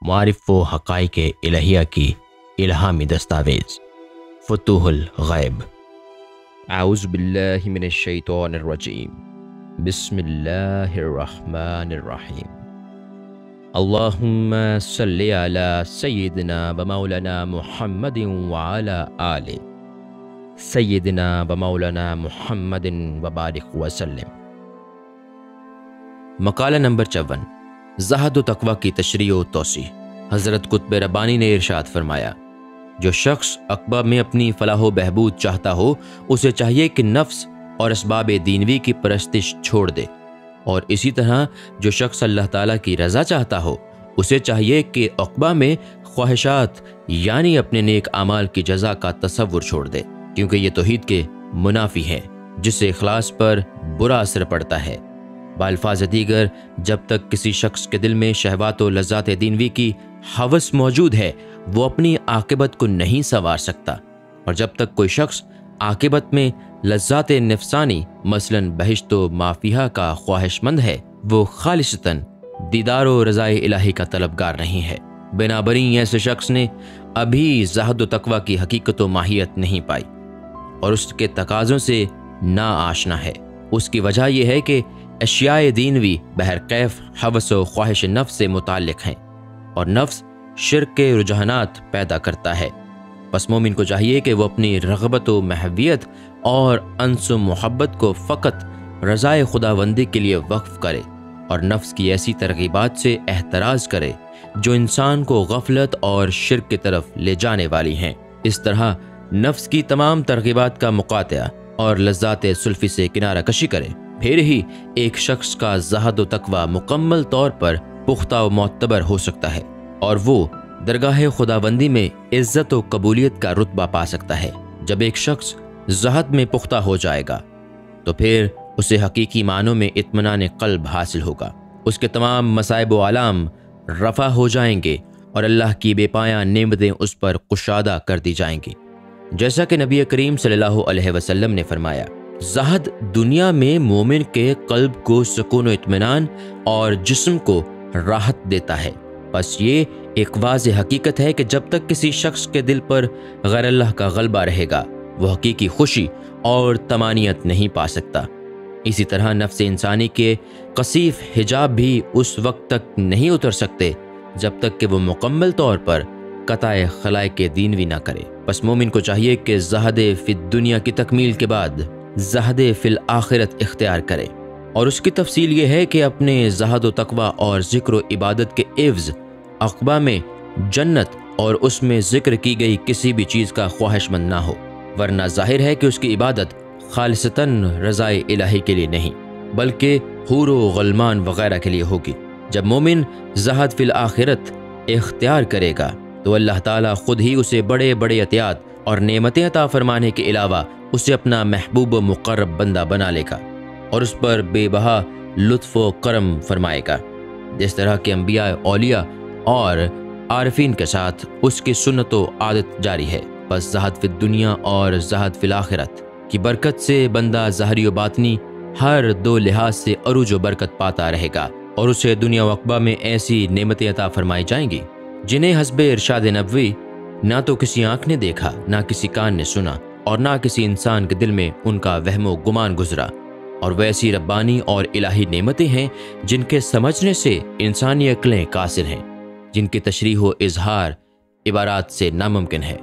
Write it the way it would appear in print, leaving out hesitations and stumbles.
معارف و حقائق الہیہ کی الہامی دستاویز فتوح الغیب۔ اعوذ باللہ من الشیطان الرجیم، بسم اللہ الرحمن الرحیم۔ اللہم صلی علی سیدنا و مولانا محمد وعلی آل سیدنا و مولانا محمد وبارک وسلم۔ مقالہ نمبر 54، زہد و تقوی کی تشریح و توضیح۔ حضرت قطب ربانی نے ارشاد فرمایا، جو شخص عقبہ میں اپنی فلاح و بہبود چاہتا ہو، اسے چاہیے کہ نفس اور اسباب دینوی کی پرستش چھوڑ دے، اور اسی طرح جو شخص اللہ تعالیٰ کی رضا چاہتا ہو، اسے چاہیے کہ عقبہ میں خواہشات یعنی اپنے نیک اعمال کی جزا کا تصور چھوڑ دے، کیونکہ یہ توحید کے منافی ہے، جس سے اخلاص پر برا اثر پڑتا ہے۔ بالفاظ دیگر، جب تک کسی شخص کے دل میں شہوات و لذات دینوی کی ہوس موجود ہے، وہ اپنی عاقبت کو نہیں سنوار سکتا، اور جب تک کوئی شخص عاقبت میں لذات نفسانی مثلاً بہشت و مافیہ کا خواہش مند ہے، وہ خالصتاً دیدار و رضائے الہی کا طلبگار نہیں ہے۔ بنابراین ایسے شخص نے ابھی زہد و تقوی کی حقیقت و ماہیت نہیں پائی اور اس کے تقاضوں سے نا آشنا ہے۔ اس کی وجہ یہ ہے کہ اشیاء دینوی بہرکیف ہوس و خواہش نفس سے متعلق ہیں، اور نفس شرک کے رجحانات پیدا کرتا ہے۔ پس مومن کو چاہیے کہ وہ اپنی رغبت و محویت اور انس و محبت کو فقط رضائے خداوندی کے لیے وقف کرے، اور نفس کی ایسی ترغیبات سے احتراز کرے جو انسان کو غفلت اور شرک کی طرف لے جانے والی ہیں۔ اس طرح نفس کی تمام ترغیبات کا مقاطعہ اور لذات سلفی سے کنارہ کشی کرے، پھر ہی ایک شخص کا زہد و تقوی مکمل طور پر پختہ و معتبر ہو سکتا ہے، اور وہ درگاہ خداوندی میں عزت و قبولیت کا رتبہ پا سکتا ہے۔ جب ایک شخص زہد میں پختہ ہو جائے گا تو پھر اسے حقیقی معنوں میں اطمینان قلب حاصل ہوگا، اس کے تمام مصائب و آلام رفع ہو جائیں گے، اور اللہ کی بے پایاں نعمتیں اس پر کشادہ کر دی جائیں گی۔ جیسا کہ نبی کریم صلی اللہ علیہ وسلم نے فرمایا، زہد دنیا میں مومن کے قلب کو سکون و اطمینان اور جسم کو راحت دیتا ہے۔ بس یہ ایک واضح حقیقت ہے کہ جب تک کسی شخص کے دل پر غیر اللہ کا غلبہ رہے گا، وہ حقیقی خوشی اور طمانینت نہیں پا سکتا۔ اسی طرح نفس انسانی کے کثیف حجاب بھی اس وقت تک نہیں اتر سکتے جب تک کہ وہ مکمل طور پر قطع خلائق دینوی نہ کرے۔ پس مومن کو چاہیے کہ زہد فی الدنیا کی تکمیل کے بعد زہد فی الآخرت اختیار کرے، اور اس کی تفصیل یہ ہے کہ اپنے زہد و تقوی اور ذکر و عبادت کے عوض عقبہ میں جنت اور اس میں ذکر کی گئی کسی بھی چیز کا خواہش مند نہ ہو، ورنہ ظاہر ہے کہ اس کی عبادت خالصتاً رضائے الہی کے لیے نہیں بلکہ حور و غلمان وغیرہ کے لیے ہوگی۔ جب مومن زہد فی الآخرت اختیار کرے گا تو اللہ تعالیٰ خود ہی اسے بڑے بڑے عطیات اور نعمتیں عطا فرمانے کے علاوہ اسے اپنا محبوب و مقرب بندہ بنا لے گا، اور اس پر بے بہا لطف و کرم فرمائے گا، جس طرح کے انبیاء، اولیاء اور عارفین کے ساتھ اس کی سنت و عادت جاری ہے۔ بس زہد فی الدنیا اور زہد فی الآخرت کی برکت سے بندہ ظاہری و باطنی ہر دو لحاظ سے عروج و برکت پاتا رہے گا، اور اسے دنیا و عقبہ میں ایسی نعمتیں عطا فرمائی جائیں گی جنہیں حسب ارشاد نبوی نہ تو کسی آنکھ نے دیکھا، نہ کسی کان نے سنا، اور نہ کسی انسان کے دل میں ان کا وہم و گمان گزرا۔ اور وہ ایسی ربانی اور الہی نعمتیں ہیں جن کے سمجھنے سے انسانی عقلیں قاصر ہیں، جن کی تشریح و اظہار عبارات سے ناممکن ہے۔